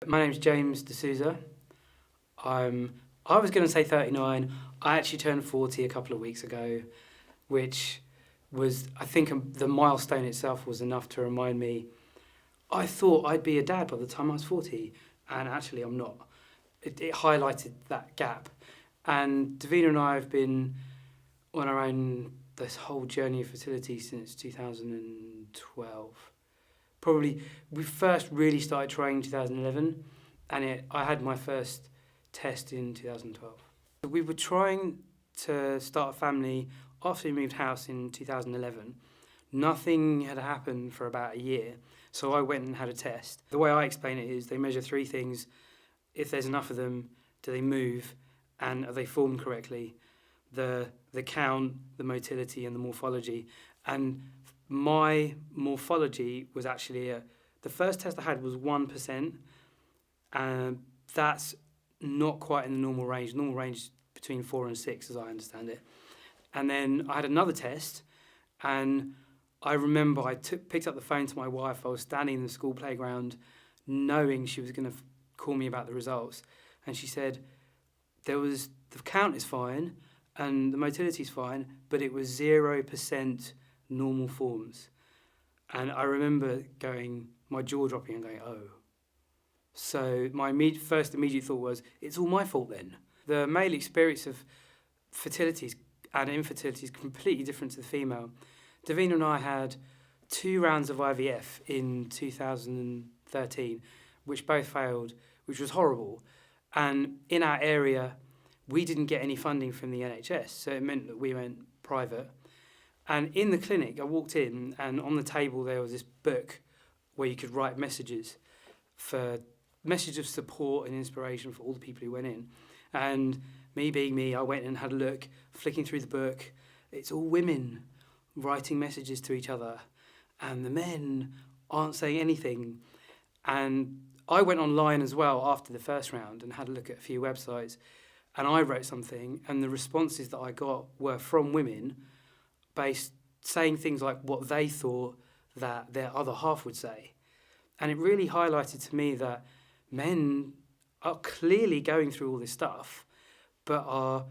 My name's James D'Souza. I was going to say 39. I actually turned 40 a couple of weeks ago, which was, I think, the milestone itself was enough to remind me. I thought I'd be a dad by the time I was 40, and actually I'm not. It highlighted that gap. And Davina and I have been on our own this whole journey of fertility since 2012. Probably, we first really started trying in 2011, and I had my first test in 2012. We were trying to start a family after we moved house in 2011. Nothing had happened for about a year, so I went and had a test. The way I explain it is they measure three things. If there's enough of them, do they move, and are they formed correctly? The count, the motility, and the morphology. And my morphology was actually the first test I had was 1%, and that's not quite in the normal range. Normal range is between 4 and 6, as I understand it. And then I had another test, and I remember I picked up the phone to my wife. I was standing in the school playground, knowing she was going to call me about the results, and she said, the count is fine, and the motility is fine, but it was 0% normal forms. And I remember my jaw dropping and going, oh. So my first immediate thought was, it's all my fault then. The male experience of fertility and infertility is completely different to the female. Davina and I had 2 rounds of IVF in 2013, which both failed, which was horrible. And in our area, we didn't get any funding from the NHS, so it meant that we went private. And in the clinic, I walked in, and on the table there was this book where you could write messages of support and inspiration for all the people who went in. And me being me, I went and had a look, flicking through the book. It's all women writing messages to each other, and the men aren't saying anything. And I went online as well after the first round and had a look at a few websites, and I wrote something, and the responses that I got were from women saying things like what they thought that their other half would say. And it really highlighted to me that men are clearly going through all this stuff, but are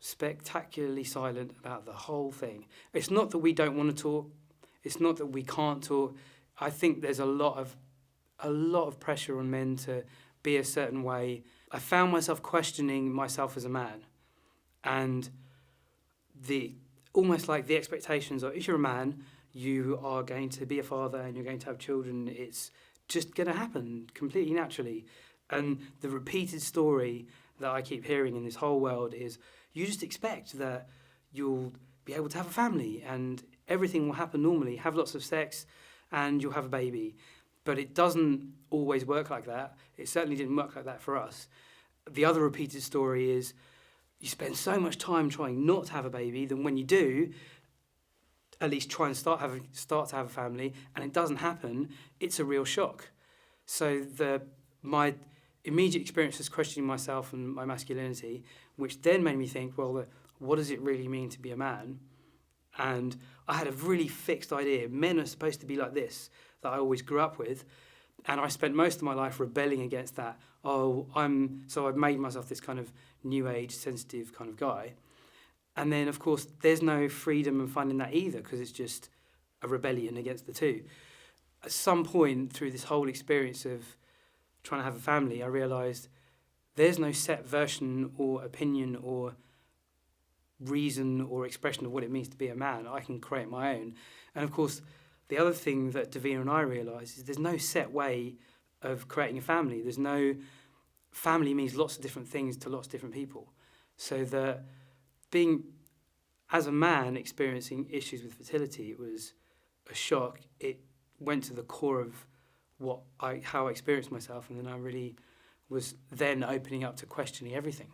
spectacularly silent about the whole thing. It's not that we don't want to talk. It's not that we can't talk. I think there's a lot of pressure on men to be a certain way. I found myself questioning myself as a man, and almost like the expectations of, if you're a man, you are going to be a father and you're going to have children. It's just going to happen completely naturally. And the repeated story that I keep hearing in this whole world is you just expect that you'll be able to have a family and everything will happen normally, have lots of sex, and you'll have a baby. But it doesn't always work like that. It certainly didn't work like that for us. The other repeated story is you spend so much time trying not to have a baby, then when you do, at least try and start to have a family, and it doesn't happen, it's a real shock. So my immediate experience was questioning myself and my masculinity, which then made me think, well, what does it really mean to be a man? And I had a really fixed idea. Men are supposed to be like this, that I always grew up with. And I spent most of my life rebelling against that. So I've made myself this kind of new age, sensitive kind of guy. And then, of course, there's no freedom in finding that either, because it's just a rebellion against the two. At some point through this whole experience of trying to have a family, I realised there's no set version or opinion or reason or expression of what it means to be a man. I can create my own. And of course, the other thing that Davina and I realised is there's no set way of creating a family. Family means lots of different things to lots of different people. So that being, as a man, experiencing issues with fertility, it was a shock. It went to the core of how I experienced myself, and then I really was then opening up to questioning everything.